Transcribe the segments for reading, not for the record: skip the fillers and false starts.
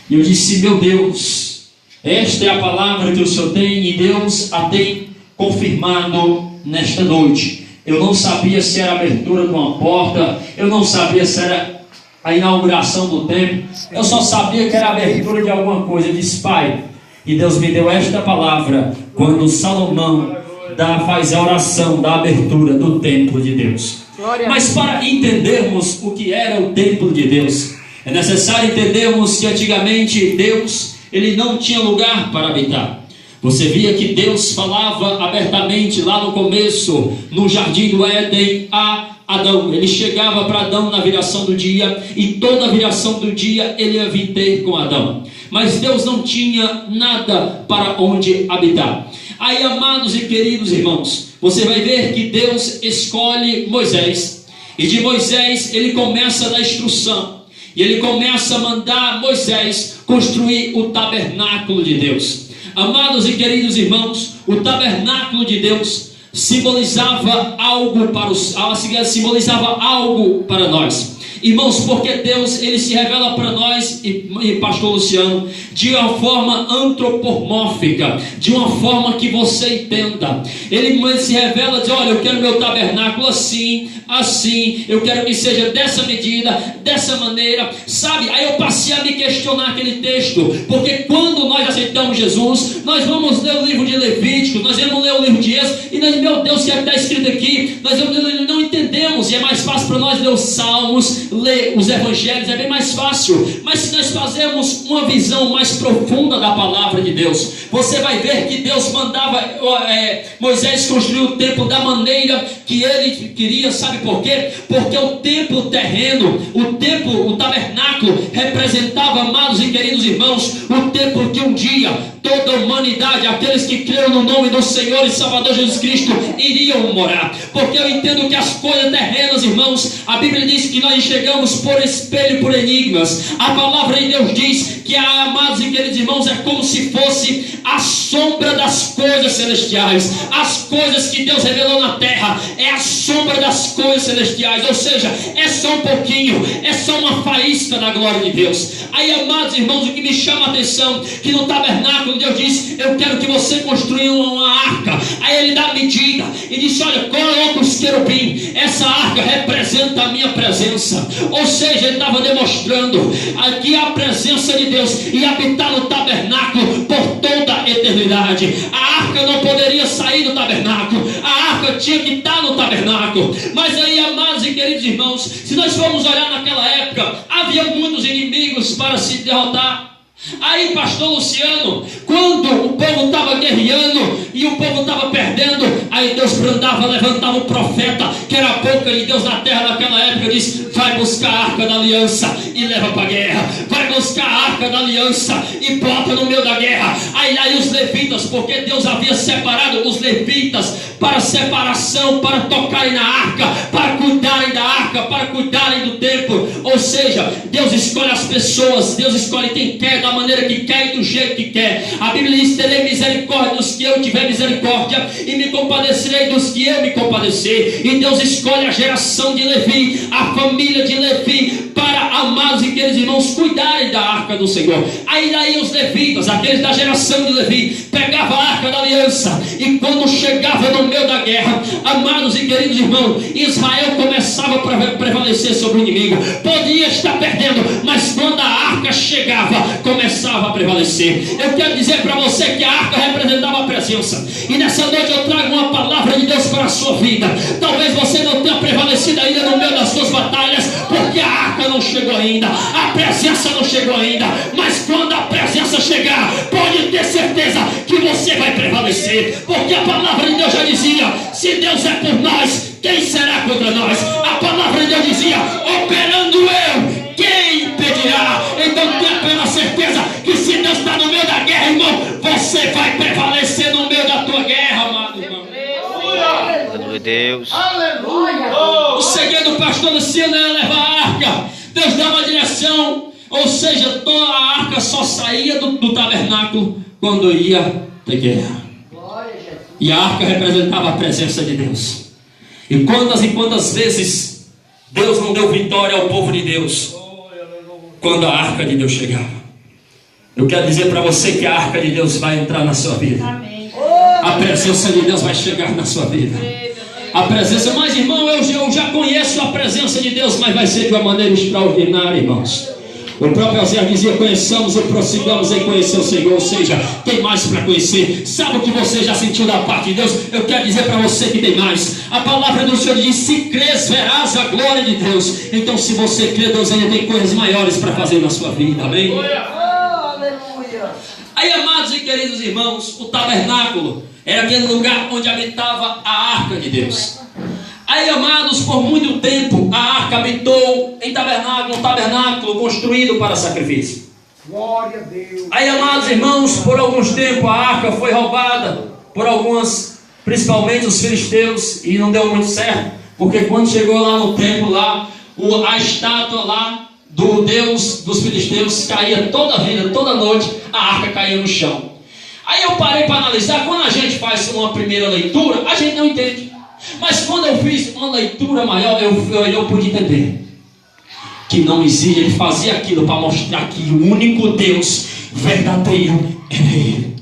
E eu disse: meu Deus, esta é a palavra que o Senhor tem, e Deus a tem confirmado nesta noite. Eu não sabia se era a abertura de uma porta, eu não sabia se era a inauguração do templo, eu só sabia que era a abertura de alguma coisa. Eu disse: Pai, e Deus me deu esta palavra quando Salomão faz a oração da abertura do templo de Deus. Mas para entendermos o que era o templo de Deus, é necessário entendermos que antigamente Deus, ele não tinha lugar para habitar. Você via que Deus falava abertamente lá no começo, no jardim do Éden, a Adão. Ele chegava para Adão na viração do dia, e toda a viração do dia ele ia vir ter com Adão. Mas Deus não tinha nada para onde habitar. Aí, amados e queridos irmãos, você vai ver que Deus escolhe Moisés, e de Moisés ele começa a dar instrução, e ele começa a mandar Moisés construir o tabernáculo de Deus. Amados e queridos irmãos, o tabernáculo de Deus simbolizava algo para nós. Irmãos, porque Deus, ele se revela para nós, e pastor Luciano, de uma forma antropomórfica, de uma forma que você entenda. Ele se revela, diz: olha, eu quero meu tabernáculo assim, assim, eu quero que seja dessa medida, dessa maneira, sabe? Aí eu passei a me questionar aquele texto, porque quando nós aceitamos Jesus, nós vamos ler o livro de Levítico, nós vamos ler o livro de Êxodo, e nós, meu Deus, o que está escrito aqui? Nós não entendemos, e é mais fácil para nós ler os Salmos, ler os Evangelhos, é bem mais fácil. Mas se nós fazermos uma visão mais profunda da palavra de Deus, você vai ver que Deus mandava Moisés construir o templo da maneira que ele queria. Sabe por quê? Porque o templo terreno, o tabernáculo representava, amados e queridos irmãos, o templo que um dia toda a humanidade, aqueles que creram no nome do Senhor e Salvador Jesus Cristo, iriam morar. Porque eu entendo que as coisas terrenas, irmãos, a Bíblia diz que nós enxergamos por espelho, por enigmas. A palavra de Deus diz que, amados e queridos irmãos, é como se fosse a sombra das coisas celestiais. As coisas que Deus revelou na terra é a sombra das coisas celestiais, ou seja, é só um pouquinho, é só uma faísca da glória de Deus. Aí, amados irmãos, o que me chama a atenção, que no tabernáculo Deus disse: eu quero que você construa uma arca. Aí ele dá a medida e disse: olha, coloca os querubim, essa arca representa a minha presença. Ou seja, ele estava demonstrando aqui a presença de Deus e habitar no tabernáculo por toda a eternidade. A arca não poderia sair do tabernáculo, a arca tinha que estar no tabernáculo. Mas aí, amados e queridos irmãos, se nós formos olhar naquela época, havia muitos inimigos para se derrotar. Aí, pastor Luciano, quando o povo estava guerreando e o povo estava perdendo, aí Deus levantava o profeta, que era a boca de Deus na terra naquela época, e disse: vai buscar a arca da aliança e leva para a guerra. Vai buscar a arca da aliança e bota no meio da guerra. Aí os levitas, porque Deus havia separado os levitas para separação, para tocarem na arca, para cuidarem da arca, para cuidarem do templo. Ou seja, Deus escolhe as pessoas, Deus escolhe quem quer, da maneira que quer e do jeito que quer. A Bíblia diz: terei misericórdia dos que eu tiver misericórdia, e me compadecerei dos que eu me compadecer. E Deus escolhe a geração de Levi, a família de Levi, para, amados e queridos irmãos, cuidarem da arca do Senhor. Aí os levitas, aqueles da geração de Levi, pegavam a arca da aliança, e quando chegava no meio da guerra, amados e queridos irmãos, Israel começava a prevalecer sobre o inimigo. Podia estar perdendo, mas quando a arca chegava, começava a prevalecer. Eu quero dizer para você que a arca representava a presença, e nessa noite eu trago uma palavra de Deus para a sua vida. Talvez você não tenha prevalecido ainda no meio das suas batalhas, porque a arca não chegou ainda, a presença não chegou ainda. Mas quando a presença chegar, pode ter certeza que você vai prevalecer, porque a palavra de Deus já dizia: se Deus é por nós, quem será contra nós? A palavra de Deus dizia: operando eu, quem impedirá? Então tenha plena certeza que se Deus está no meio da guerra, irmão, você vai prevalecer no meio da tua guerra, amado irmão. Aleluia, Deus. Aleluia. O segredo do pastor Luciano era levar a arca. Deus dava a direção, ou seja, toda a arca só saía do tabernáculo quando ia ter guerra. E a arca representava a presença de Deus. E quantas vezes Deus não deu vitória ao povo de Deus quando a arca de Deus chegava? Eu quero dizer para você que a arca de Deus vai entrar na sua vida. Amém. A presença de Deus vai chegar na sua vida. A presença, mas irmão, eu já conheço a presença de Deus, mas vai ser de uma maneira extraordinária, irmãos. O próprio Osés dizia: conheçamos e prossigamos em conhecer o Senhor. Ou seja, tem mais para conhecer. Sabe o que você já sentiu da parte de Deus? Eu quero dizer para você que tem mais. A palavra do Senhor diz: se crês, verás a glória de Deus. Então, se você crê, Deus ainda tem coisas maiores para fazer na sua vida. Amém? Aí, amados e queridos irmãos, o tabernáculo era aquele lugar onde habitava a arca de Deus. Aí, amados, por muito tempo a arca habitou em tabernáculo, um tabernáculo construído para sacrifício. Glória a Deus. Aí, amados irmãos, por alguns tempos a arca foi roubada por algumas, principalmente os filisteus, e não deu muito certo, porque quando chegou lá no templo, lá, a estátua lá do Deus dos filisteus caía toda vida, toda noite, a arca caía no chão. Aí eu parei para analisar. Quando a gente faz uma primeira leitura, a gente não entende. Mas quando eu fiz uma leitura maior, eu pude entender que não existe. Ele fazia aquilo para mostrar que o único Deus verdadeiro era Ele.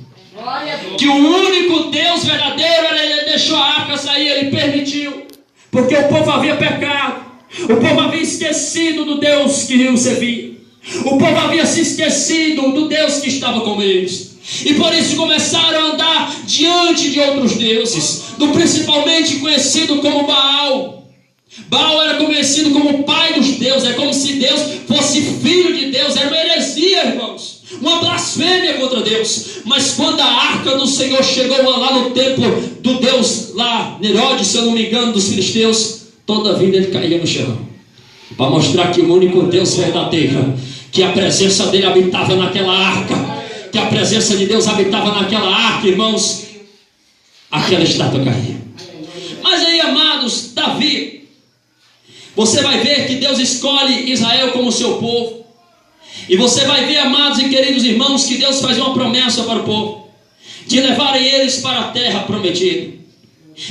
Que o único Deus verdadeiro era Ele. Ele deixou a arca sair, Ele permitiu, porque o povo havia pecado. O povo havia esquecido do Deus que o servia. O povo havia se esquecido do Deus que estava com eles. E por isso começaram a andar diante de outros deuses, principalmente conhecido como Baal. Baal era conhecido como o pai dos deuses. É como se Deus fosse filho de Deus. Era uma heresia, irmãos, uma blasfêmia contra Deus. Mas quando a arca do Senhor chegou lá no templo do Deus lá, Herodes, se eu não me engano, dos filisteus, toda a vida ele caía no chão, para mostrar que o único Deus verdadeiro, que a presença dele habitava naquela arca, que a presença de Deus habitava naquela arca, irmãos, aquela estátua caía. Mas aí, amados, Davi, você vai ver que Deus escolhe Israel como seu povo. E você vai ver, amados e queridos irmãos, que Deus faz uma promessa para o povo, de levarem eles para a terra prometida.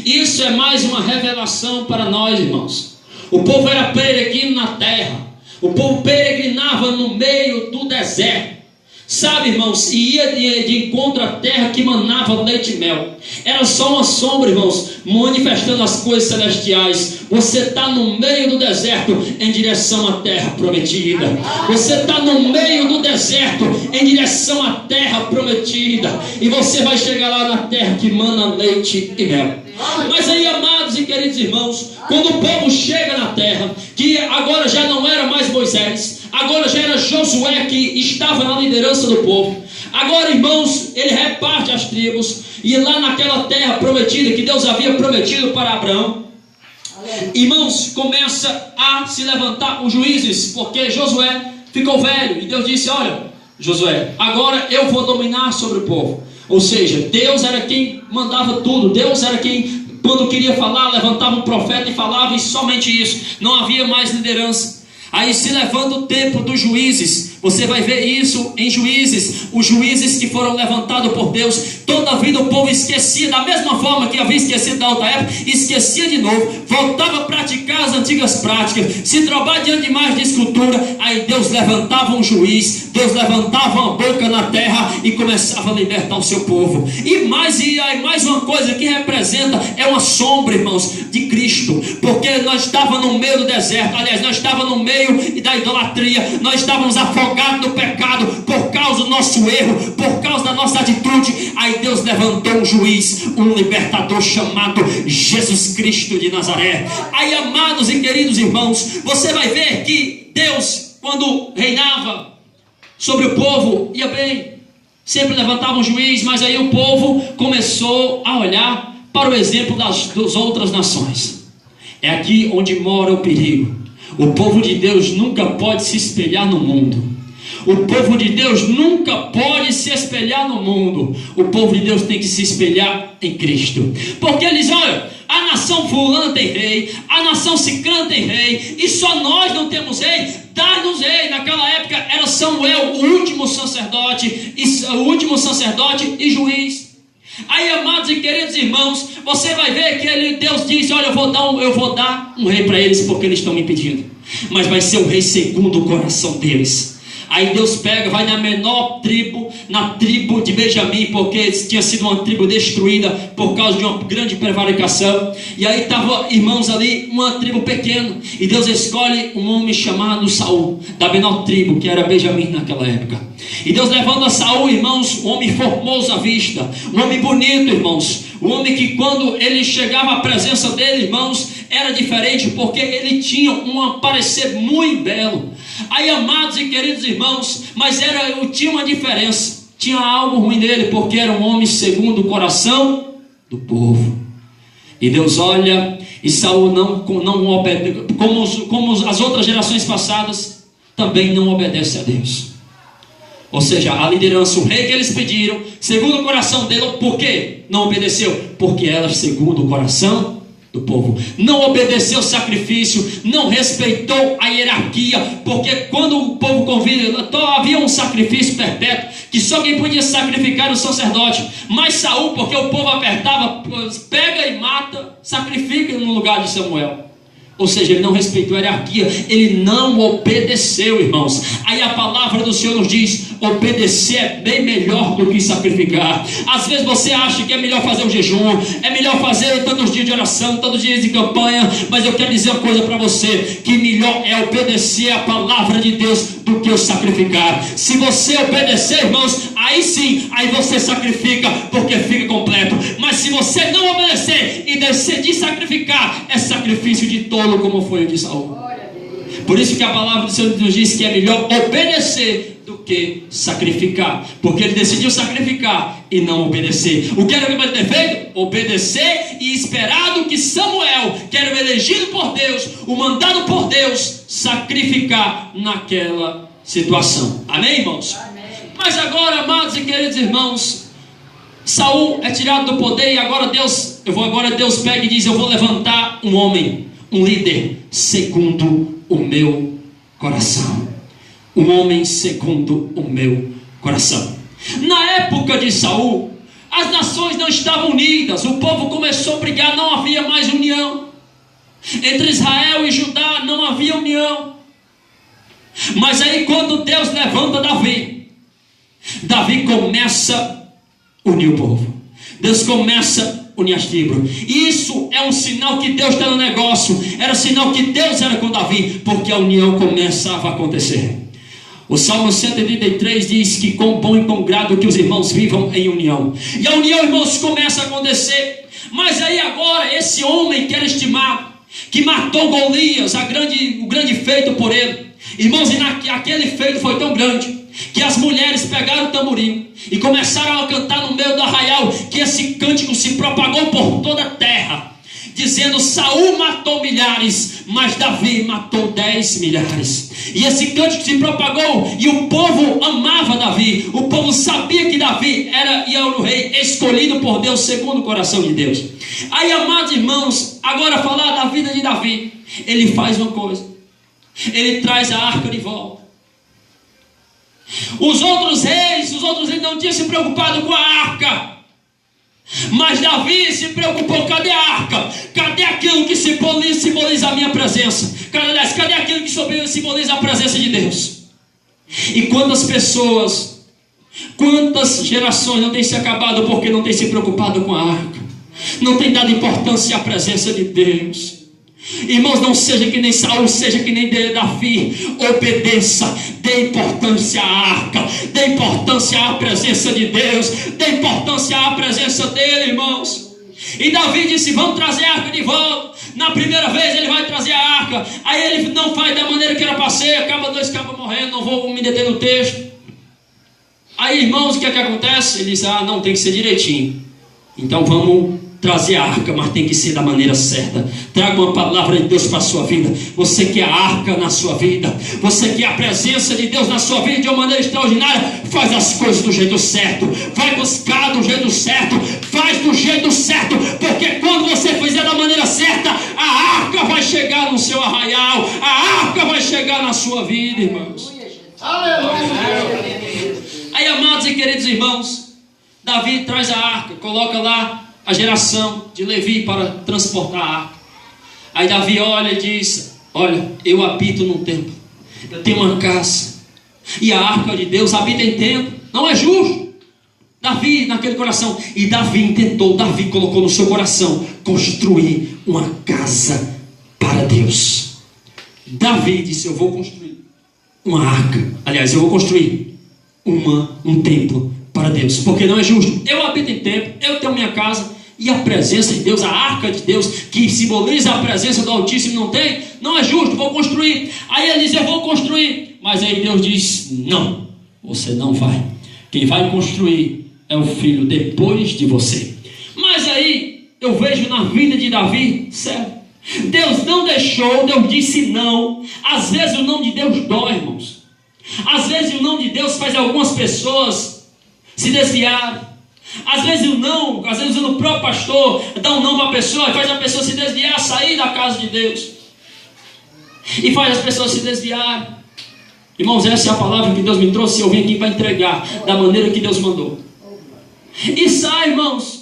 Isso é mais uma revelação para nós, irmãos. O povo era peregrino na terra. O povo peregrinava no meio do deserto. Sabe, irmãos, e ia de encontro à terra que manava leite e mel. Era só uma sombra, irmãos, manifestando as coisas celestiais. Você está no meio do deserto em direção à terra prometida. Você está no meio do deserto em direção à terra prometida. E você vai chegar lá na terra que mana leite e mel. Mas aí, amados e queridos irmãos, quando o povo chega na terra, que agora já não era mais Moisés, agora já era Josué que estava na liderança do povo. Agora, irmãos, ele reparte as tribos, e lá naquela terra prometida que Deus havia prometido para Abraão, irmãos, começa a se levantar os juízes, porque Josué ficou velho, e Deus disse: olha, Josué, agora eu vou dominar sobre o povo. Ou seja, Deus era quem mandava tudo. Deus era quem, quando queria falar, levantava um profeta e falava, e somente isso. Não havia mais liderança. Aí se levanta o tempo dos juízes. Você vai ver isso em Juízes. Os juízes que foram levantados por Deus. Toda a vida o povo esquecia, da mesma forma que havia esquecido da outra época, esquecia de novo, voltava a praticar as antigas práticas, se trocar diante de mais de escultura. Aí Deus levantava um juiz, Deus levantava uma boca na terra e começava a libertar o seu povo. E aí mais uma coisa que representa, é uma sombra, irmãos, de Cristo, porque nós estávamos no meio do deserto. Aliás, nós estávamos no meio da idolatria, nós estávamos afogados no pecado por causa do nosso erro, por causa da nossa atitude. Aí Deus levantou um juiz, um libertador chamado Jesus Cristo de Nazaré. Aí, amados e queridos irmãos, você vai ver que Deus, quando reinava sobre o povo, ia bem, sempre levantava um juiz. Mas aí o povo começou a olhar para o exemplo das outras nações. É aqui onde mora o perigo. O povo de Deus nunca pode se espelhar no mundo. O povo de Deus nunca pode se espelhar no mundo. O povo de Deus tem que se espelhar em Cristo. Porque eles olham, a nação fulana tem rei, a nação ciclana tem rei, e só nós não temos rei. Dá-nos rei. Naquela época era Samuel, o último sacerdote e juiz. Aí, amados e queridos irmãos, você vai ver que Deus disse: olha, eu vou dar um rei para eles, porque eles estão me pedindo. Mas vai ser um rei segundo o coração deles. Aí Deus pega, vai na menor tribo, na tribo de Benjamim, porque tinha sido uma tribo destruída por causa de uma grande prevaricação. E aí estava, irmãos, ali uma tribo pequena, e Deus escolhe um homem chamado Saul, da menor tribo, que era Benjamim naquela época. E Deus levanta Saul, irmãos, um homem formoso à vista, um homem bonito, irmãos, um homem que quando ele chegava à presença dele, irmãos, era diferente, porque ele tinha um parecer muito belo. Aí, amados e queridos irmãos, mas tinha uma diferença, tinha algo ruim nele, porque era um homem segundo o coração do povo. E Deus olha, e Saul não obedece, como as outras gerações passadas, também não obedece a Deus. Ou seja, a liderança, o rei que eles pediram, segundo o coração dele. Por quê? Não obedeceu? Porque elas segundo o coração do povo. Não obedeceu o sacrifício, não respeitou a hierarquia, porque quando o povo convida, havia um sacrifício perpétuo, que só quem podia sacrificar era o sacerdote. Mas Saul, porque o povo apertava, pega e mata, sacrifica no lugar de Samuel. Ou seja, ele não respeitou a hierarquia, ele não obedeceu, irmãos. Aí a palavra do Senhor nos diz: obedecer é bem melhor do que sacrificar. Às vezes você acha que é melhor fazer um jejum, é melhor fazer tantos dias de oração, tantos dias de campanha, mas eu quero dizer uma coisa para você, que melhor é obedecer a palavra de Deus do que o sacrificar. Se você obedecer, irmãos, aí sim, aí você sacrifica, porque fica completo. Mas se você não obedecer e decidir sacrificar, é sacrifício de tolo, como foi o de Saul. Por isso que a palavra do Senhor nos diz que é melhor obedecer do que sacrificar, porque ele decidiu sacrificar e não obedecer. O que era que ele ter feito? Obedecer e esperado que Samuel, que era o elegido por Deus, o mandado por Deus, sacrificar naquela situação. Amém, irmãos? Amém. Mas agora, amados e queridos irmãos, Saul é tirado do poder, e agora Deus pega e diz: eu vou levantar um homem, um líder segundo o meu coração. Um homem segundo o meu coração. Na época de Saul, as nações não estavam unidas, o povo começou a brigar, não havia mais união. Entre Israel e Judá não havia união. Mas aí quando Deus levanta Davi começa a unir o povo. Deus começa a unir as tribos. Isso é um sinal que Deus está no negócio. Era sinal que Deus era com Davi, porque a união começava a acontecer. O Salmo 133 diz que quão bom e quão grado que os irmãos vivam em união. E a união, irmãos, começa a acontecer. Mas aí agora, esse homem que era estimado, que matou Golias, o grande feito por ele, irmãos, e aquele feito foi tão grande, que as mulheres pegaram o tamborim e começaram a cantar no meio do arraial, que esse cântico se propagou por toda a terra, dizendo: Saul matou milhares, mas Davi matou 10 milhares. E esse cântico se propagou, e o povo amava Davi. O povo sabia que Davi era o rei escolhido por Deus, segundo o coração de Deus. Aí, amados irmãos, agora falar da vida de Davi. Ele faz uma coisa: ele traz a arca de volta. Os outros reis não tinham se preocupado com a arca, mas Davi se preocupou. Cadê a arca? Cadê aquilo que simboliza a minha presença? Cadê aquilo que simboliza a presença de Deus? E quantas gerações não têm se acabado porque não têm se preocupado com a arca, não têm dado importância à presença de Deus. Irmãos, não seja que nem Saul, seja que nem Davi. Obedeça, dê importância à arca, dê importância à presença de Deus, dê importância à presença dele, irmãos. E Davi disse: vamos trazer a arca de volta. Na primeira vez ele vai trazer a arca, aí ele não faz da maneira que era para ser, dois cabas morrendo, não vou me deter no texto. Aí, irmãos, o que é que acontece? Ele diz: não, tem que ser direitinho. Então vamos trazer a arca, mas tem que ser da maneira certa. Traga uma palavra de Deus para a sua vida. Você quer a arca na sua vida, você quer a presença de Deus na sua vida de uma maneira extraordinária, faz as coisas do jeito certo, vai buscar do jeito certo, faz do jeito certo, porque quando você fizer da maneira certa, a arca vai chegar no seu arraial, a arca vai chegar na sua vida, irmãos. Aleluia. Aí, amados e queridos irmãos, Davi traz a arca, coloca lá a geração de Levi para transportar a arca. Aí Davi olha e diz: olha, eu habito num templo, eu tenho uma casa, e a arca de Deus habita em templo. Não é justo. Davi, naquele coração, e Davi colocou no seu coração construir uma casa para Deus. Davi disse: eu vou construir uma arca, aliás, eu vou construir um templo para Deus, porque não é justo. Eu habito em templo, eu tenho minha casa, e a presença de Deus, a arca de Deus, que simboliza a presença do Altíssimo, não é justo, vou construir. Aí ele diz: eu vou construir, mas aí Deus diz: não, você não vai. Quem vai construir é o filho depois de você. Mas aí eu vejo na vida de Davi, sério, Deus não deixou, Deus disse não. Às vezes o não de Deus dói, irmãos. Às vezes o não de Deus faz algumas pessoas se desviarem. Às vezes o próprio pastor dá um não para a pessoa e faz a pessoa se desviar, sair da casa de Deus, e faz as pessoas se desviarem. Irmãos, essa é a palavra que Deus me trouxe, e eu vim aqui para entregar da maneira que Deus mandou. E sai, irmãos.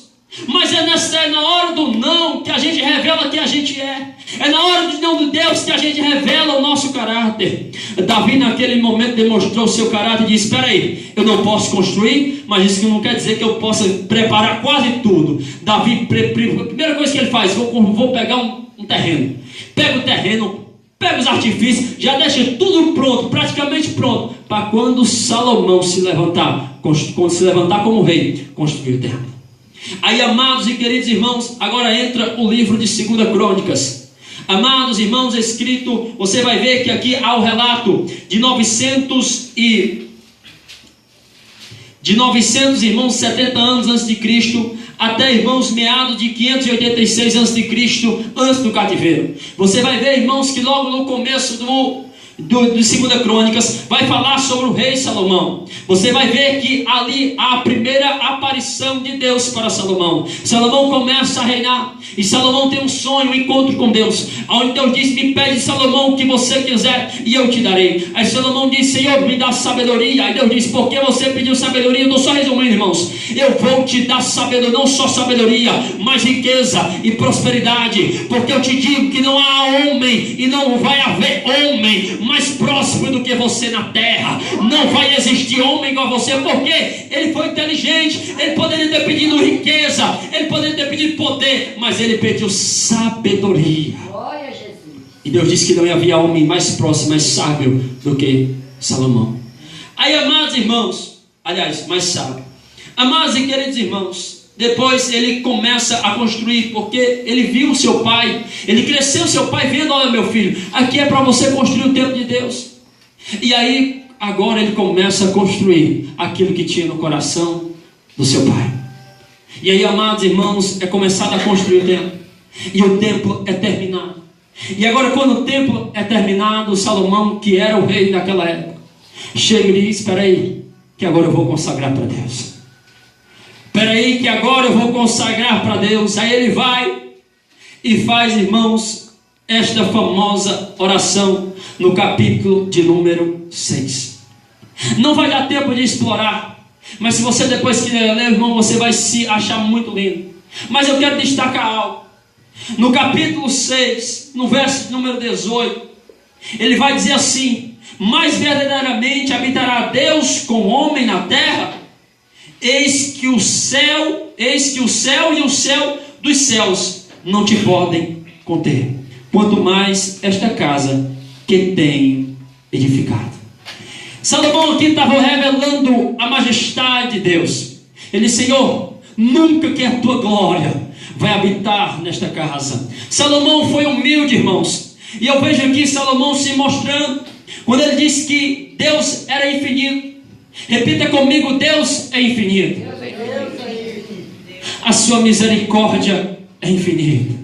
Mas é na hora do não que a gente revela quem a gente é. É na hora do não de Deus que a gente revela o nosso caráter. Davi naquele momento demonstrou o seu caráter e disse: espera aí, eu não posso construir, mas isso não quer dizer que eu possa preparar quase tudo. Davi, a primeira coisa que ele faz: vou pegar um terreno. Pega o terreno, pega os artifícios, já deixa tudo pronto, praticamente pronto, para quando Salomão se levantar como rei, construir o templo. Aí, amados e queridos irmãos, agora entra o livro de 2 Crônicas. Amados irmãos, escrito, você vai ver que aqui há o relato de 900 irmãos, 70 anos antes de Cristo, até, irmãos, meados de 586 antes de Cristo, antes do cativeiro. Você vai ver, irmãos, que logo no começo do 2 Crônicas vai falar sobre o rei Salomão. Você vai ver que ali há a primeira aparição de Deus para Salomão. Salomão começa a reinar, e Salomão tem um sonho, um encontro com Deus, onde Deus diz: me pede, Salomão, o que você quiser e eu te darei. Aí Salomão diz: Senhor, me dá sabedoria. Aí Deus diz: por que você pediu sabedoria? Eu estou só resumindo, irmãos. Eu vou te dar sabedoria, não só sabedoria, mas riqueza e prosperidade, porque eu te digo que não há homem, e não vai haver homem mais próximo do que você na terra. Não vai existir homem igual a você, porque ele foi inteligente. Ele poderia ter pedido riqueza, ele poderia ter pedido poder, mas ele pediu sabedoria. Glória a Jesus. E Deus disse que não havia homem mais próximo, mais sábio do que Salomão. Aí, amados irmãos, aliás, mais sábio. Amados e queridos irmãos, depois ele começa a construir, porque ele viu o seu pai, ele cresceu seu pai vendo: olha, meu filho, aqui é para você construir o templo de Deus. E aí, agora ele começa a construir aquilo que tinha no coração do seu pai. E aí, amados irmãos, é começado a construir o templo, e o templo é terminado. E agora, quando o templo é terminado, Salomão, que era o rei daquela época, chega e diz: espera aí, que agora eu vou consagrar para Deus. Espera aí, que agora eu vou consagrar para Deus. Aí ele vai e faz, irmãos, esta famosa oração no capítulo de número 6. Não vai dar tempo de explorar, mas se você depois quiser ler, irmão, você vai se achar muito lindo. Mas eu quero destacar algo. No capítulo 6, no verso número 18, ele vai dizer assim: mas verdadeiramente habitará Deus com o homem na terra. Eis que o céu e o céu dos céus não te podem conter, quanto mais esta casa que tenho edificado. Salomão aqui estava revelando a majestade de Deus. Ele disse: Senhor, nunca que a tua glória vai habitar nesta casa. Salomão foi humilde, irmãos, e eu vejo aqui Salomão se mostrando, quando ele disse que Deus era infinito. Repita comigo: Deus é infinito. A sua misericórdia é infinita.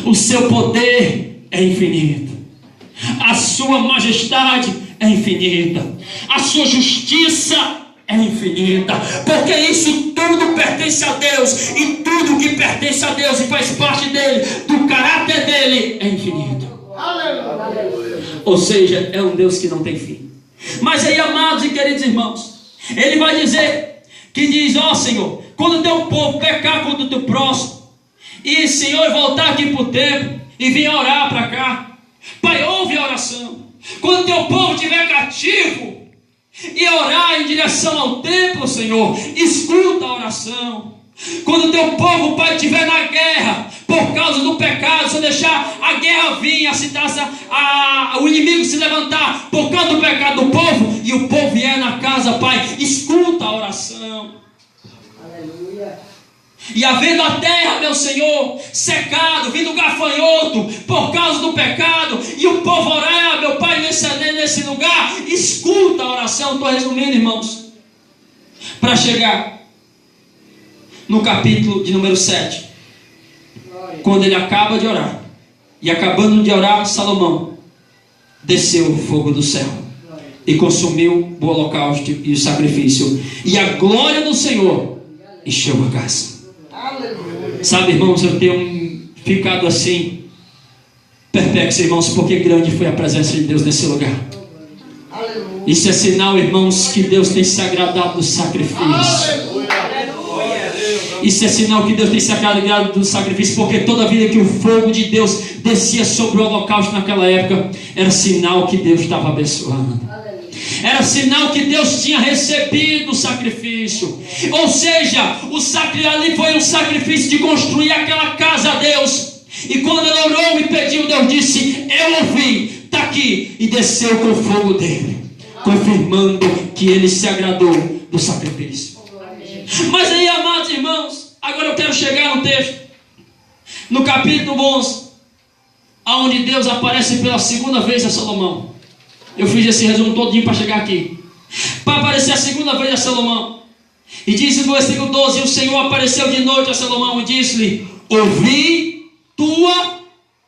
O seu poder é infinito. A sua majestade é infinita. A sua justiça é infinita. Porque isso tudo pertence a Deus. E tudo que pertence a Deus e faz parte dele, do caráter dele, é infinito. Ou seja, é um Deus que não tem fim. Mas aí, amados e queridos irmãos, ele vai dizer, que diz: ó Senhor, quando o teu povo pecar contra o teu próximo, e Senhor voltar aqui para o templo e vir orar para cá, Pai, ouve a oração. Quando o teu povo estiver cativo, e orar em direção ao templo, Senhor. Escuta a oração. Quando o teu povo, Pai, estiver na guerra por causa do pecado, se deixar a guerra vir, o inimigo se levantar por causa do pecado do povo, e o povo vier na casa, Pai, escuta a oração. Aleluia. E havendo a terra, meu Senhor, secado, vindo gafanhoto por causa do pecado, e o povo orar, meu Pai, nesse lugar, escuta a oração. Estou resumindo, irmãos, para chegar no capítulo de número 7, quando ele acaba de orar, e acabando de orar, Salomão desceu o fogo do céu e consumiu o holocausto e o sacrifício, e a glória do Senhor encheu a casa. Sabe, irmãos, eu tenho ficado assim perplexo, irmãos, porque grande foi a presença de Deus nesse lugar. Isso é sinal, irmãos, que Deus tem se agradado do sacrifício. Isso é sinal que Deus tem se agradado do sacrifício, porque toda vida que o fogo de Deus descia sobre o holocausto naquela época, era sinal que Deus estava abençoando. Era sinal que Deus tinha recebido o sacrifício. Ou seja, ali foi um sacrifício de construir aquela casa a Deus. E quando ele orou e pediu, Deus disse: eu ouvi, está aqui. E desceu com o fogo dele, confirmando que ele se agradou do sacrifício. Mas aí, amados irmãos, agora eu quero chegar no texto, no capítulo 11, onde Deus aparece pela segunda vez a Salomão. Eu fiz esse resumo todinho para chegar aqui, para aparecer a segunda vez a Salomão. E diz no versículo 12: o Senhor apareceu de noite a Salomão e disse-lhe: ouvi tua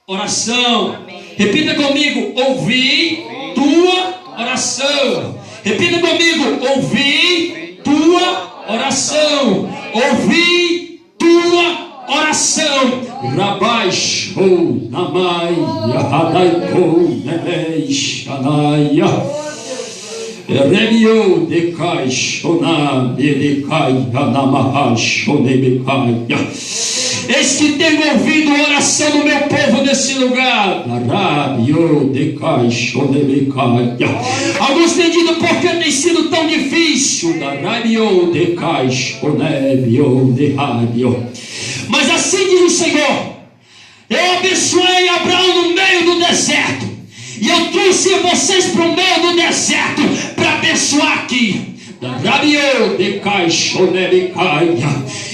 oração. Amém. Repita comigo: ouvi tua oração. Repita comigo: ouvi tua oração. Ouvi tua oração. Rabai shou namai yahadai kou nemei shanaya remio dekai shonam dekai anamahai shonemekaya. Eis que tenho ouvido a oração do meu povo nesse lugar. Alguns têm dito: por que tem sido tão difícil? Mas assim diz o Senhor: eu abençoei Abraão no meio do deserto, e eu trouxe vocês para o meio do deserto para abençoar aqui.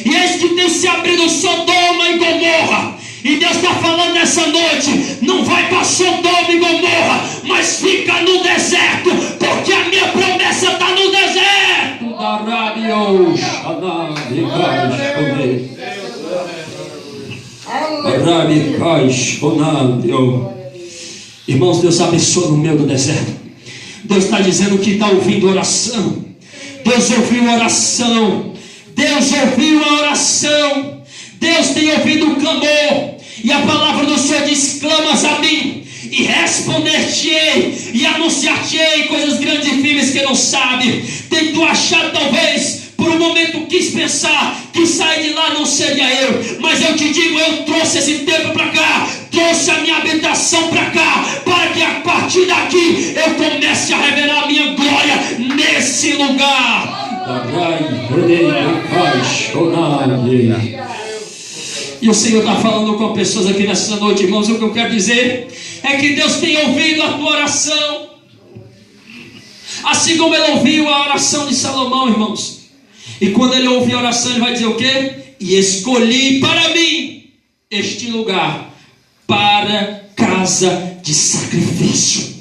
E eis que tem se abrido Sodoma e Gomorra. E Deus está falando nessa noite: não vai para Sodoma e Gomorra, mas fica no deserto, porque a minha promessa está no deserto. Irmãos, Deus abençoa no meio do deserto. Deus está dizendo que está ouvindo oração. Deus ouviu a oração. Deus ouviu a oração. Deus tem ouvido o clamor. E a palavra do Senhor diz: clamas a mim e responder-te-ei e anunciar-te-ei coisas grandes e firmes que não sabe. Tem tu achado, talvez por um momento quis pensar que sair de lá não seria eu, mas eu te digo: eu trouxe esse templo para cá, trouxe a minha habitação para cá, para que a partir daqui eu comece a revelar a minha glória nesse lugar. E o Senhor está falando com pessoas aqui nessa noite, irmãos. O que eu quero dizer é que Deus tem ouvido a tua oração, assim como Ele ouviu a oração de Salomão, irmãos. E quando Ele ouve a oração, Ele vai dizer o quê? E escolhi para mim este lugar para casa de sacrifício.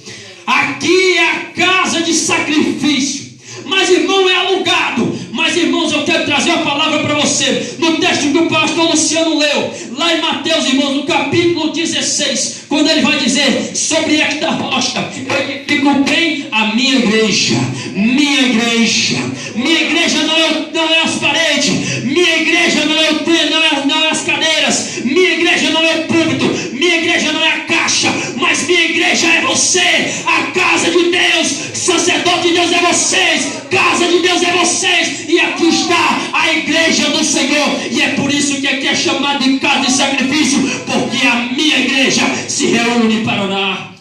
Aqui é a casa de sacrifício. Mas, irmão, é alugado. Mas, irmãos, eu quero trazer uma palavra para você. No texto que o pastor Luciano leu, lá em Mateus, irmãos, no capítulo 16, quando ele vai dizer sobre esta rocha, eu edifico bem a minha igreja. Minha igreja. Minha igreja não é as paredes. Minha igreja não é o treino, não é as cadeiras. Minha igreja não é o púlpito. Minha igreja não é a caixa. Mas minha igreja é você. A casa de Deus. Sacerdote de Deus é vocês. Casa de Deus é vocês. E aqui está a igreja do Senhor. E é por isso que aqui é chamado de casa de sacrifício, porque a minha igreja se reúne para orar.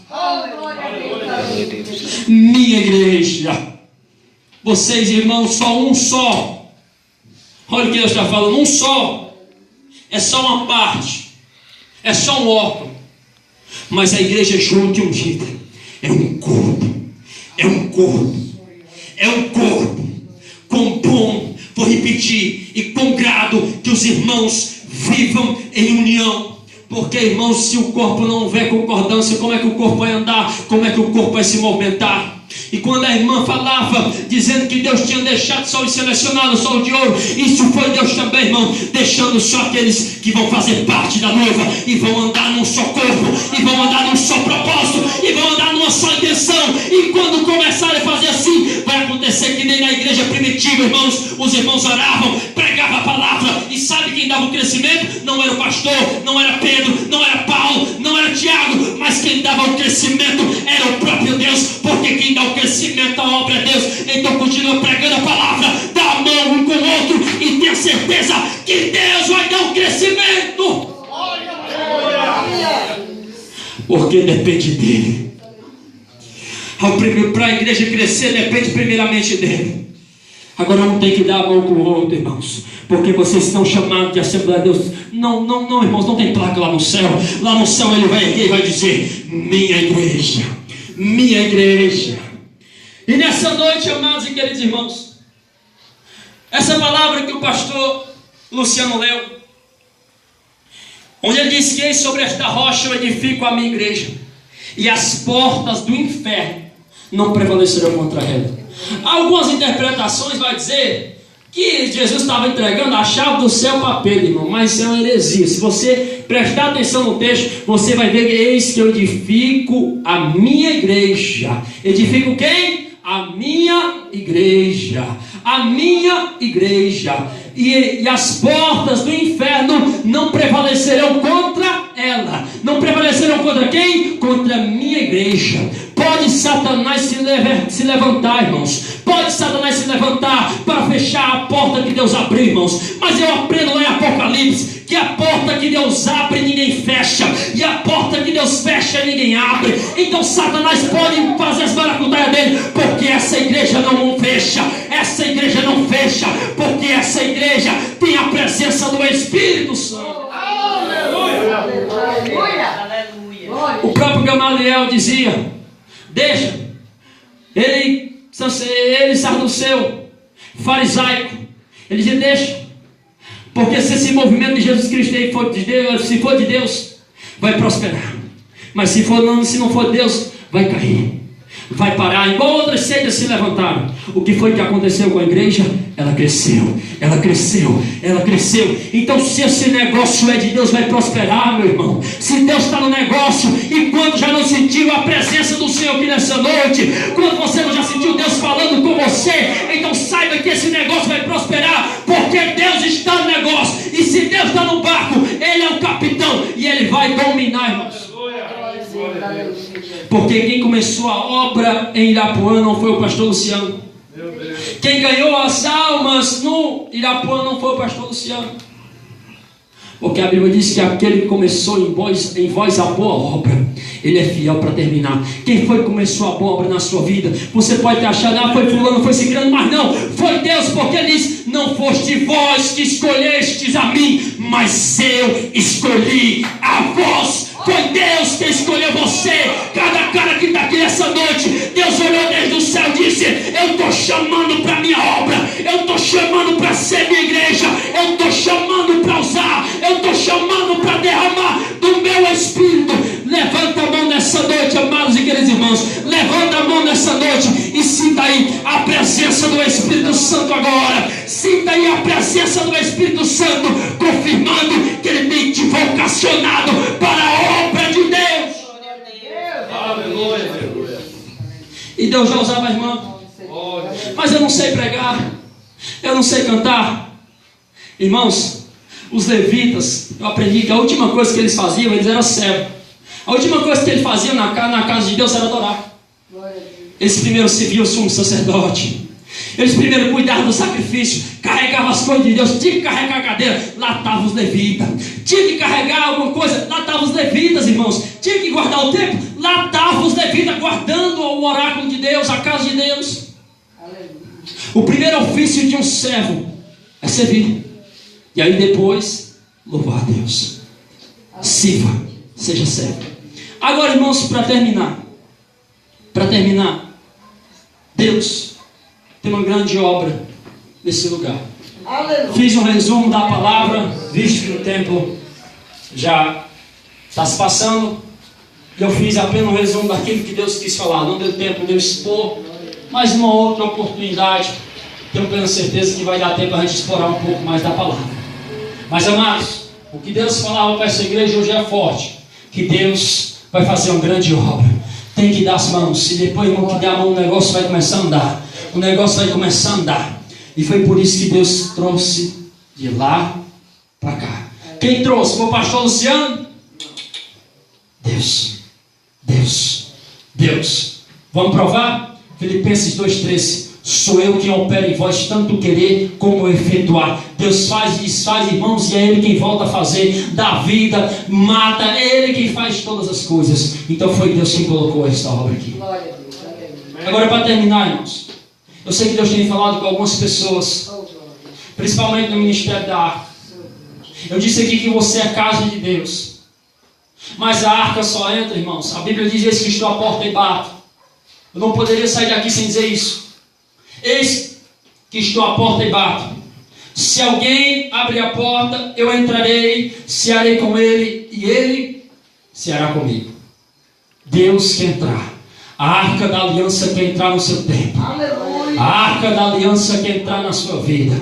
Minha igreja. Vocês, irmãos, só. Olha o que Deus está falando, um só. É só uma parte. É só um órgão. Mas a igreja é junto e ungida. É um corpo. É um corpo. É um corpo. Com bom, vou repetir, e com grado que os irmãos vivam em união. Porque, irmãos, se o corpo não houver concordância, como é que o corpo vai andar? Como é que o corpo vai se movimentar? E quando a irmã falava, dizendo que Deus tinha deixado só os selecionados, só o de ouro, isso foi Deus também, irmão, deixando só aqueles que vão fazer parte da noiva, e vão andar num só corpo, e vão andar num só propósito, e vão andar numa só intenção. E quando começarem a fazer assim, vai acontecer que nem na igreja primitiva, irmãos, os irmãos oravam, pregavam a palavra, e sabe quem dava o crescimento? Não era o pastor, não era Pedro, não era Paulo, não era Tiago, mas quem dava o crescimento era o próprio Deus, porque quem dá o crescimento à obra é Deus. Então continua pregando a palavra, dá a mão um com o outro e tenha certeza que Deus vai dar um crescimento, porque depende dele. Para a igreja crescer depende primeiramente dele. Agora não tem que dar a mão com o outro, irmãos, porque vocês estão chamados de Assembleia de Deus. Não, irmãos, não tem placa lá no céu. Lá no céu ele vai erguer e vai dizer: minha igreja, minha igreja. E nessa noite, amados e queridos irmãos, essa palavra que o pastor Luciano leu, onde ele diz que sobre esta rocha eu edifico a minha igreja, e as portas do inferno não prevalecerão contra ela. Algumas interpretações vai dizer que Jesus estava entregando a chave do céu para Pedro, irmão, mas isso é uma heresia. Se você prestar atenção no texto, você vai ver que eis que eu edifico a minha igreja. Edifico quem? A minha igreja. A minha igreja. E as portas do inferno não prevalecerão contra ela. Não prevalecerão contra quem? Contra a minha igreja. Pode Satanás se levantar, irmãos. Pode Satanás se levantar para fechar a porta que Deus abriu, irmãos. Mas eu aprendo lá em Apocalipse que a porta que Deus abre ninguém fecha, e a porta que Deus fecha ninguém abre. Então Satanás pode fazer as maracutaias dele, porque essa igreja não fecha. Essa igreja não fecha, porque essa igreja tem a presença do Espírito Santo. Aleluia! O próprio Gamaliel dizia: deixa, ele saduceu, farisaico, ele dizia: deixa, porque se esse movimento de Jesus Cristo aí for de Deus, se for de Deus, vai prosperar, mas se não for de Deus, vai cair, vai parar, igual outras seitas se levantaram. O que foi que aconteceu com a igreja? Ela cresceu, ela cresceu, ela cresceu. Então se esse negócio é de Deus, vai prosperar, meu irmão. Se Deus está no negócio, e quando já não sentiu a presença do Senhor aqui nessa noite, quando você não já sentiu Deus falando com você, então saiba que esse negócio vai prosperar, porque Deus está no negócio. E se Deus está no barco, Ele é o capitão, e Ele vai dominar, irmãos. Porque quem começou a obra em Irapuã não foi o pastor Luciano. Quem ganhou as almas no Irapuã não foi o pastor Luciano. Porque a Bíblia diz que aquele que começou em vós a boa obra, ele é fiel para terminar. Quem foi que começou a boa obra na sua vida? Você pode ter achado: foi fulano, foi ciclano, mas não, foi Deus, porque ele diz: não foste vós que escolhestes a mim, mas eu escolhi a vós. Foi Deus que escolheu você. Cada cara que está aqui nessa noite, Deus olhou desde o céu e disse: eu estou chamando para a minha obra, eu estou chamando para ser minha igreja, eu estou chamando para usar, eu estou chamando para derramar do meu Espírito. Levanta a mão nessa noite, amados e queridos irmãos. Levanta a mão nessa noite e sinta aí a presença do Espírito Santo agora. Sinta aí a presença do Espírito Santo, confirmando que Ele tem te vocacionado para a obra de Deus. Aleluia. E Deus já usava a irmã: mas eu não sei pregar, eu não sei cantar. Irmãos, os levitas, eu aprendi que a última coisa que eles faziam, eles eram servos. A última coisa que eles faziam na casa de Deus era adorar. Eles primeiro serviam o sumo sacerdote. Eles primeiro cuidavam do sacrifício, carregavam as coisas de Deus. Tinha que carregar a cadeira, lá estavam os levitas. Tinha que carregar alguma coisa, lá estavam os levitas, irmãos. Tinha que guardar o templo, lá estavam os levitas guardando o oráculo de Deus, a casa de Deus. O primeiro ofício de um servo é servir. E aí depois, louvar a Deus. Sirva, seja servo. Agora, irmãos, para terminar, Deus tem uma grande obra nesse lugar. Fiz um resumo da palavra, visto que o tempo já está se passando. Eu fiz apenas um resumo daquilo que Deus quis falar. Não deu tempo de eu expor, mas uma outra oportunidade, tenho plena certeza que vai dar tempo a gente explorar um pouco mais da palavra. Mas, amados, o que Deus falava para essa igreja hoje é forte, que Deus vai fazer uma grande obra. Tem que dar as mãos, e depois, irmão, que der a mão, o negócio vai começar a andar. O negócio vai começar a andar. E foi por isso que Deus trouxe de lá para cá. Quem trouxe? Foi o pastor Luciano? Deus. Vamos provar? Filipenses 2,13. Sou eu quem opera em vós, tanto querer como efetuar. Deus faz e desfaz, irmãos, e é Ele quem volta a fazer, dá vida, mata, é Ele quem faz todas as coisas. Então foi Deus quem colocou esta obra aqui. Agora, para terminar, irmãos, eu sei que Deus tem falado com algumas pessoas, principalmente no ministério da arca. Eu disse aqui que você é a casa de Deus, mas a arca só entra, irmãos. A Bíblia diz: eis que estou à porta e bato. Eu não poderia sair daqui sem dizer isso. Eis que estou à porta e bato. Se alguém abrir a porta, eu entrarei, cearei com ele, e ele ceará comigo. Deus quer entrar. A arca da aliança quer entrar no seu tempo. A arca da aliança quer entrar na sua vida.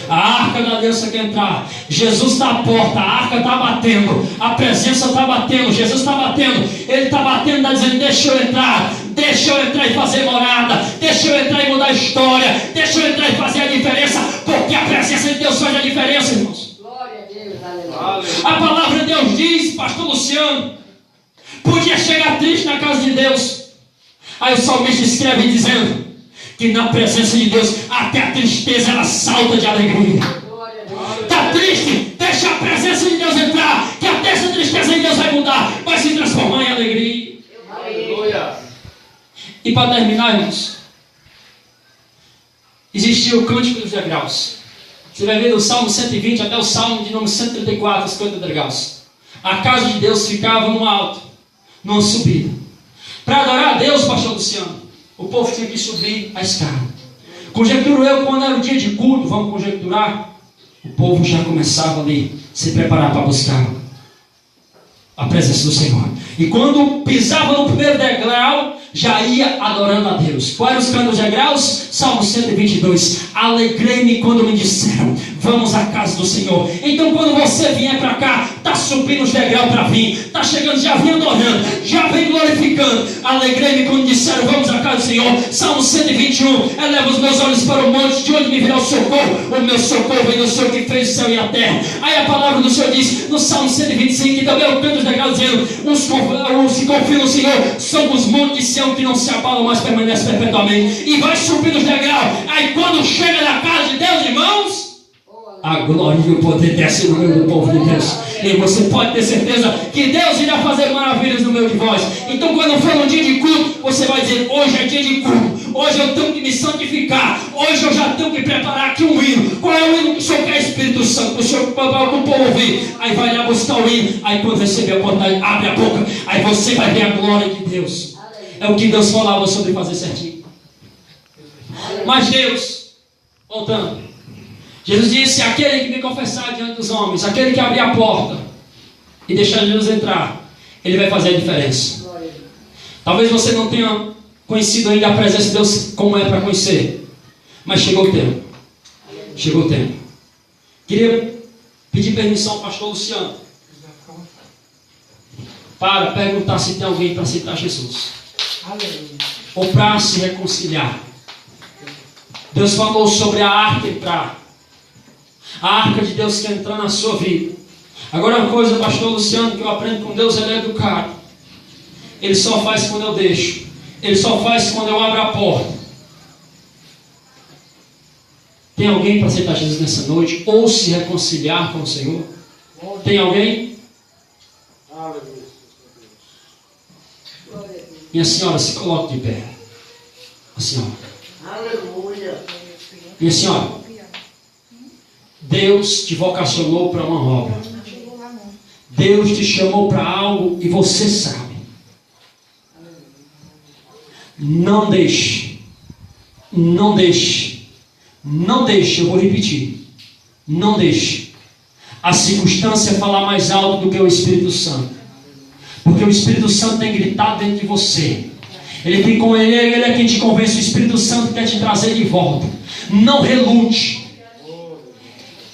A arca da aliança quer entrar. Jesus está à porta, a arca está batendo, a presença está batendo, Jesus está batendo, Ele está batendo, está dizendo: deixa eu entrar e fazer morada, deixa eu entrar e mudar a história, deixa eu entrar e fazer a diferença, porque a presença de Deus faz a diferença, irmãos. Glória a Deus, aleluia. A palavra de Deus diz, pastor Luciano, podia chegar triste na casa de Deus. Aí o salmista escreve dizendo que na presença de Deus até a tristeza ela salta de alegria. Está triste? Deixa a presença de Deus entrar, que até essa tristeza de Deus vai mudar, vai se transformar em alegria. Aleluia. E para terminar, irmãos, existia o cântico dos degraus. Você vai ver do Salmo 120 até o Salmo de número 134, os cânticos dos degraus. A casa de Deus ficava no alto, numa subida. Para adorar a Deus, pastor Luciano, o povo tinha que subir a escada. Conjecturo eu, quando era o dia de culto, vamos conjecturar, o povo já começava ali, se preparar para buscar a presença do Senhor. E quando pisava no primeiro degrau, já ia adorando a Deus. Quais eram os cânticos de degraus? Salmo 122. Alegrei-me quando me disseram: vamos à casa do Senhor. Então quando você vier para cá, está subindo os degraus para vir, está chegando, já vem adorando, já vem glorificando. Alegrei-me quando disseram: vamos à casa do Senhor. Salmo 121. Eleva os meus olhos para o monte, de onde me virá o socorro? O meu socorro vem do Senhor que fez o céu e a terra. Aí a palavra do Senhor diz no Salmo 125, que também é o canto dos degraus, dizendo: os que confiam no Senhor são os montes de Sião que não se abalam, mas permanecem perpetuamente. E vai subindo os degraus. Aí quando chega na casa de Deus, irmãos, a glória e o poder desce no meio do povo de Deus. E você pode ter certeza que Deus irá fazer maravilhas no meio de vós. Então quando for um dia de culto, você vai dizer: hoje é dia de culto, hoje eu tenho que me santificar, hoje eu já tenho que preparar aqui um hino. Qual é o hino que o Senhor quer? Espírito Santo, o Senhor para o povo ouvir. Aí vai lá buscar o hino. Aí quando receber a oportunidade, abre a boca, aí você vai ver a glória de Deus. É o que Deus falava sobre fazer certinho. Mas Deus, voltando, Jesus disse: aquele que me confessar diante dos homens, aquele que abrir a porta e deixar Jesus entrar, ele vai fazer a diferença. Talvez você não tenha conhecido ainda a presença de Deus como é para conhecer, mas chegou o tempo. Chegou o tempo. Queria pedir permissão ao pastor Luciano para perguntar se tem alguém para aceitar Jesus ou para se reconciliar. Deus falou sobre a arca entrar. A arca de Deus quer entrar na sua vida. Agora uma coisa, pastor Luciano, que eu aprendo com Deus: ele é educado. Ele só faz quando eu deixo. Ele só faz quando eu abro a porta. Tem alguém para aceitar Jesus nessa noite ou se reconciliar com o Senhor? Tem alguém? Minha senhora, se coloque de pé. A senhora. Aleluia. E assim, olha, Deus te vocacionou para uma obra. Deus te chamou para algo e você sabe. Não deixe, não deixe, não deixe, eu vou repetir, não deixe a circunstância falar mais alto do que o Espírito Santo, porque o Espírito Santo tem gritado dentro de você. Ele é quem te convence. O Espírito Santo quer te trazer de volta. Não relute.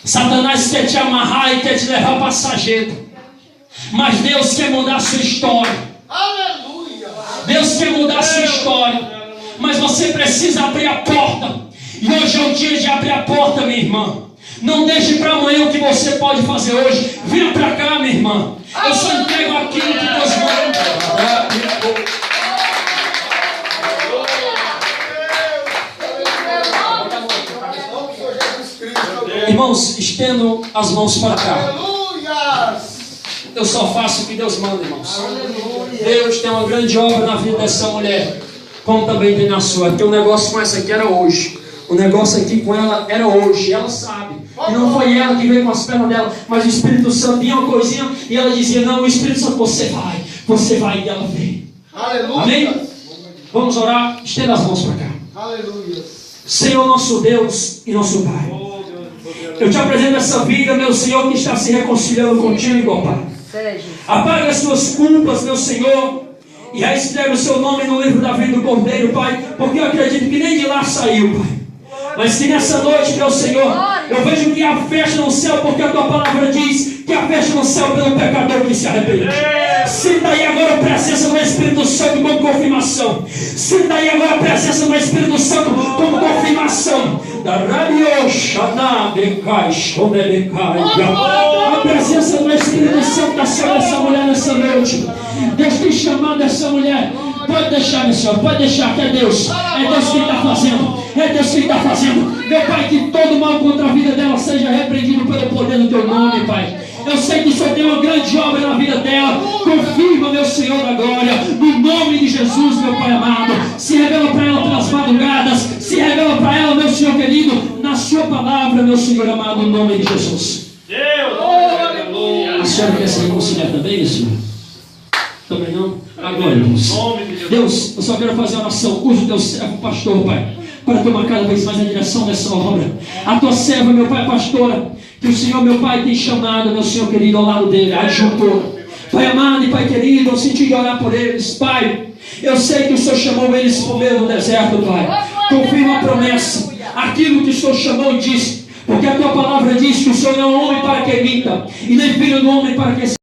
Satanás quer te amarrar e quer te levar passageiro, mas Deus quer mudar a sua história. Deus quer mudar a sua história, mas você precisa abrir a porta. E hoje é o dia de abrir a porta, minha irmã. Não deixe para amanhã o que você pode fazer hoje. Venha para cá, minha irmã. Eu só entrego aquilo que Deus manda. Irmãos, estendam as mãos para cá. Eu só faço o que Deus manda, irmãos. Deus tem uma grande obra na vida dessa mulher, como também tem na sua. Porque o negócio com essa aqui era hoje. O negócio aqui com ela era hoje. Ela sabe. E não foi ela que veio com as pernas dela, mas o Espírito Santo vinha uma coisinha e ela dizia: não, o Espírito Santo, você vai, e ela veio. Amém? Vamos orar. Estenda as mãos para cá. Aleluia. Senhor, nosso Deus e nosso Pai, eu te apresento essa vida, meu Senhor, que está se reconciliando contigo, ó Pai. Apaga as suas culpas, meu Senhor, e reescreve o seu nome no livro da vida do Cordeiro, Pai, porque eu acredito que nem de lá saiu, Pai. Mas que nessa noite, meu Senhor, eu vejo que há festa no céu, porque a tua palavra diz que há festa no céu pelo pecador que se arrepende. Sinta aí agora a presença do Espírito Santo como confirmação. Sinta aí agora a presença do Espírito Santo como confirmação. A presença do Espírito Santo está sobre essa mulher nessa noite. Deus tem chamado essa mulher. Pode deixar, meu Senhor, pode deixar que é Deus. É Deus que está fazendo. É Deus que está fazendo. Meu Pai, que todo mal contra a vida dela seja repreendido pelo poder do teu nome, Pai. Eu sei que o Senhor tem uma grande obra na vida dela. Confirma, meu Senhor da glória, no nome de Jesus, meu Pai amado. Se revela para ela pelas madrugadas. Se revela para ela, meu Senhor querido, na sua palavra, meu Senhor amado, no nome de Jesus. Deus! A senhora quer se reconciliar também, meu Senhor? Também não? Agora, irmãos. Deus, eu só quero fazer uma oração. Use o teu servo, pastor, Pai, para tomar cada vez mais a direção dessa obra. A tua serva, meu Pai, pastora, que o Senhor, meu Pai, tem chamado, meu Senhor querido, ao lado dele, adjuntor. Pai amado e Pai querido, eu senti de orar por eles, Pai. Eu sei que o Senhor chamou eles por meio do deserto, Pai. Confirma a promessa, aquilo que o Senhor chamou e disse. Porque a tua palavra diz que o Senhor não é um homem para que minta, e nem filho do homem para que se